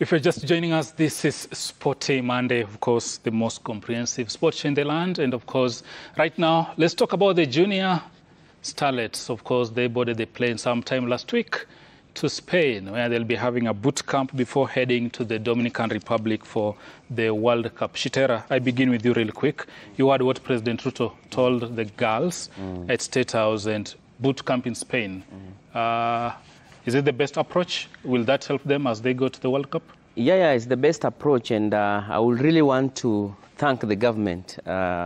If you're just joining us, this is Sporty Monday, of course, the most comprehensive sports show in the land. And of course, right now, let's talk about the junior Starlets. Of course, they boarded the plane sometime last week to Spain, where they'll be having a boot camp before heading to the Dominican Republic for the World Cup. Shitera, I begin with you real quick. You heard what President Ruto told the girls at State House and boot camp in Spain. Is it the best approach? Will that help them as they go to the World Cup? Yeah, it's the best approach, and I would really want to thank the government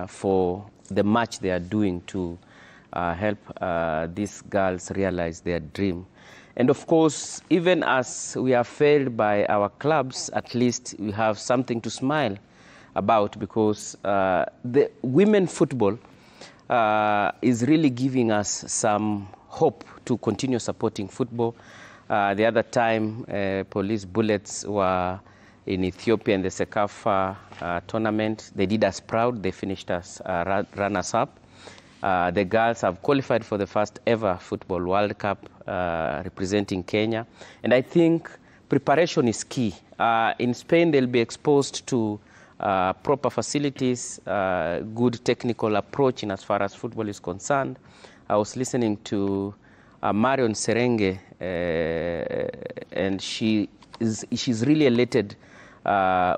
for the much they are doing to help these girls realize their dream. And of course, even as we are failed by our clubs, at least we have something to smile about, because the women football is really giving us some hope to continue supporting football. The other time, police bullets were in Ethiopia in the Sekafa tournament. They did us proud. They finished us runners-up. The girls have qualified for the first ever Football World Cup representing Kenya. And I think preparation is key. In Spain, they'll be exposed to proper facilities, good technical approach in as far as football is concerned. I was listening to Marion Serenge, and she's really elated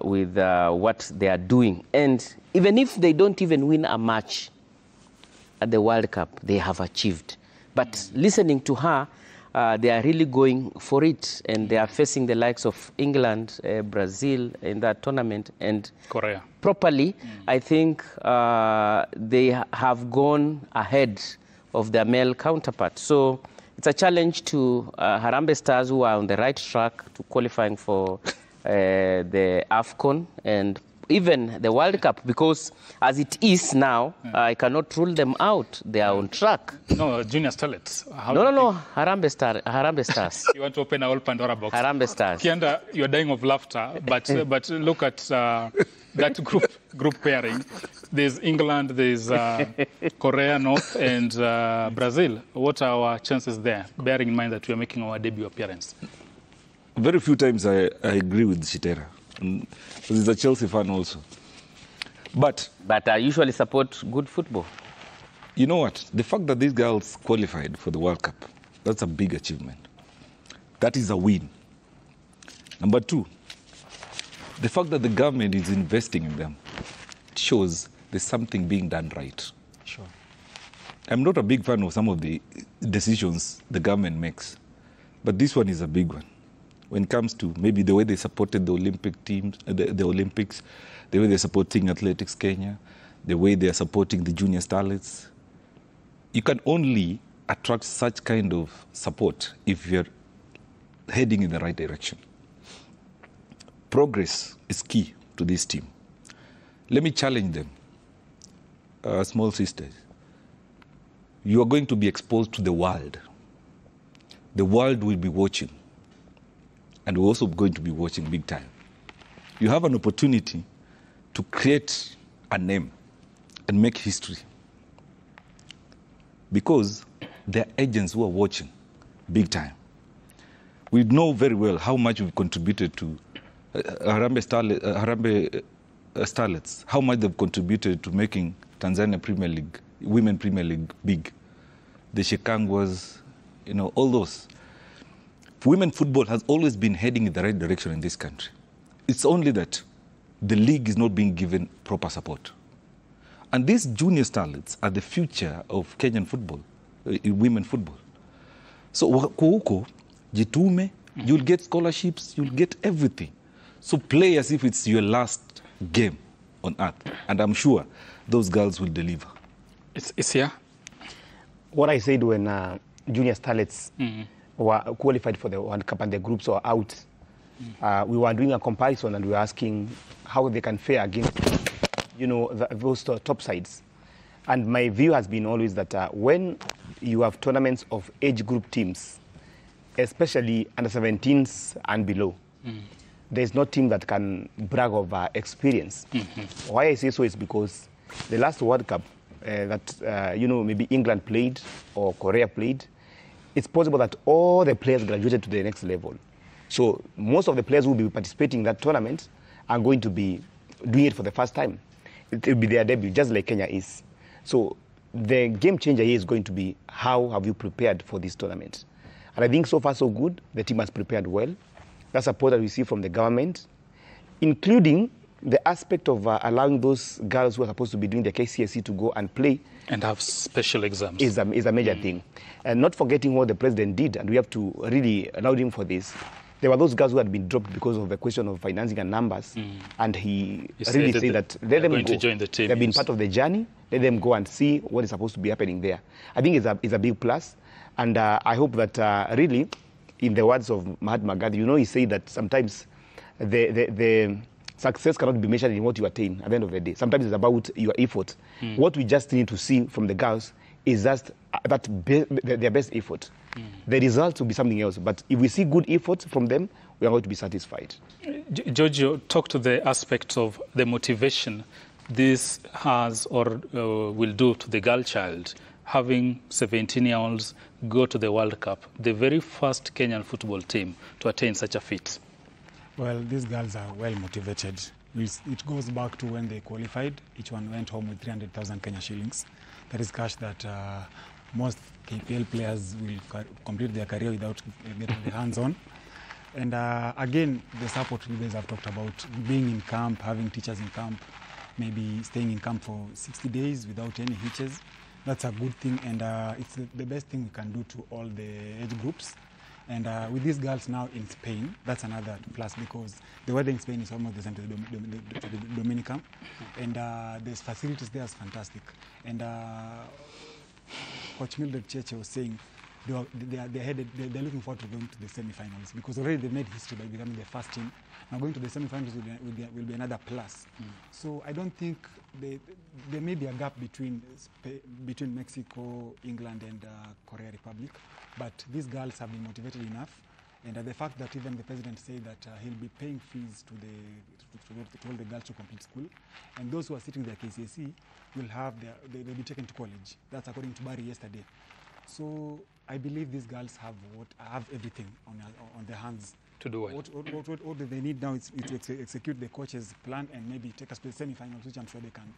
with what they are doing. And even if they don't even win a match at the World Cup, they have achieved. But listening to her, they are really going for it, and they are facing the likes of England, Brazil in that tournament, and Korea. Properly, I think they have gone ahead of their male counterpart. So it's a challenge to Harambee Stars, who are on the right track to qualifying for the AFCON and even the World Cup, because as it is now, I cannot rule them out. They are on track. No, Junior Starlets. No, Harambee Stars. You want to open a whole Pandora box. Harambee Stars. Kianda, you're dying of laughter, but look at that group pairing. There's England, there's Korea North, and Brazil. What are our chances there, bearing in mind that we are making our debut appearance? Very few times I agree with Shitera. Because he's a Chelsea fan also. But I usually support good football. You know what? The fact that these girls qualified for the World Cup, that's a big achievement. That is a win. Number two, the fact that the government is investing in them shows there's something being done right. Sure. I'm not a big fan of some of the decisions the government makes, but this one is a big one. When it comes to maybe the way they supported the Olympic teams, the Olympics, the way they're supporting Athletics Kenya, the way they're supporting the Junior Starlets. You can only attract such kind of support if you're heading in the right direction. Progress is key to this team. Let me challenge them, small sisters. You are going to be exposed to the world. The world will be watching. And we're also going to be watching big time. You have an opportunity to create a name and make history, because there are agents who are watching big time. We know very well how much we've contributed to Harambee Starlets, how much they've contributed to making Tanzania Premier League, Women Premier League big. The Shekangwas, all those. Women football has always been heading in the right direction in this country. It's only that the league is not being given proper support. And these junior starlets are the future of Kenyan football, women football. So, huko, jitume, you'll get scholarships, you'll get everything. So play as if it's your last game on earth. And I'm sure those girls will deliver. It's here. What I said when junior starlets were qualified for the World Cup and the groups were out, we were doing a comparison and we were asking how they can fare against, those top sides. And my view has been always that when you have tournaments of age group teams, especially under 17s and below, there's no team that can brag of experience. Why I say so is because the last World Cup that, maybe England played or Korea played, it's possible that all the players graduated to the next level. So most of the players who will be participating in that tournament are going to be doing it for the first time. It will be their debut, just like Kenya is. So the game changer here is going to be, how have you prepared for this tournament? And I think so far so good. The team has prepared well. That support that we see from the government, including the aspect of allowing those girls who are supposed to be doing their KCSE to go and play. And have special exams. Is a major thing. And not forgetting what the president did, and we have to really allow him for this. There were those girls who had been dropped because of the question of financing and numbers. And he really said that let them go. To join the team. They've been part of the journey. Let them go and see what is supposed to be happening there. I think it's a big plus. And I hope that really, in the words of Mahatma Gandhi, he said that sometimes the success cannot be measured in what you attain at the end of the day. Sometimes it's about your effort. What we just need to see from the girls is just their best effort. The results will be something else. But if we see good effort from them, we are going to be satisfied. Giorgio, talk to the aspect of the motivation this has or will do to the girl child, having 17-year-olds go to the World Cup, the very first Kenyan football team to attain such a feat. Well, these girls are well motivated. It goes back to when they qualified. Each one went home with 300,000 Kenya shillings. That is cash that most KPL players will complete their career without getting their hands on. And again, the support you guys have talked about, being in camp, having teachers in camp, maybe staying in camp for 60 days without any hitches. That's a good thing, and it's the best thing we can do to all the age groups. And with these girls now in Spain, that's another plus, because the weather in Spain is almost the same to the Dominican. And there's facilities there is fantastic. And Coach Mildred Cheche was saying they're looking forward to going to the semi-finals, because already they made history by becoming the first team. Now going to the semi-finals will be another plus. So I don't think there may be a gap between Mexico, England, and Korea Republic. But these girls have been motivated enough, and the fact that even the president said that he'll be paying fees to all the girls to complete school, and those who are sitting their KCSE will have they'll be taken to college. That's according to Barry yesterday. So I believe these girls have everything on their hands to do it. What they need now is to execute the coach's plan and maybe take us to the semi-finals, which I'm sure they can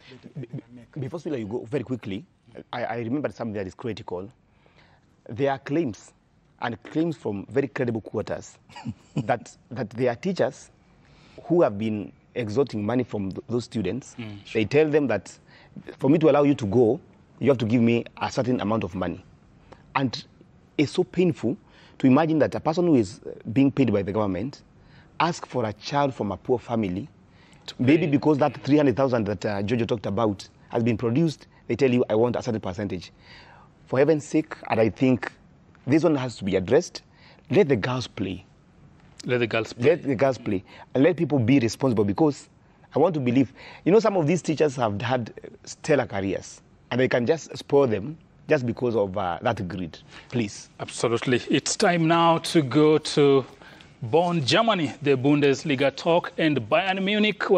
make. Before you go very quickly, I remember something that is critical. There are claims, and claims from very credible quarters, that there are teachers who have been extorting money from those students. They tell them that for me to allow you to go, you have to give me a certain amount of money. And it's so painful to imagine that a person who is being paid by the government asks for a child from a poor family, maybe because that 300,000 that Jojo talked about has been produced, they tell you, I want a certain percentage. For heaven's sake, and I think this one has to be addressed, let the girls play. Let the girls play. Let the girls play. And let people be responsible, because I want to believe, some of these teachers have had stellar careers, and they can just spoil them just because of that greed. Please. Absolutely. It's time now to go to Bonn, Germany, the Bundesliga talk, and Bayern Munich.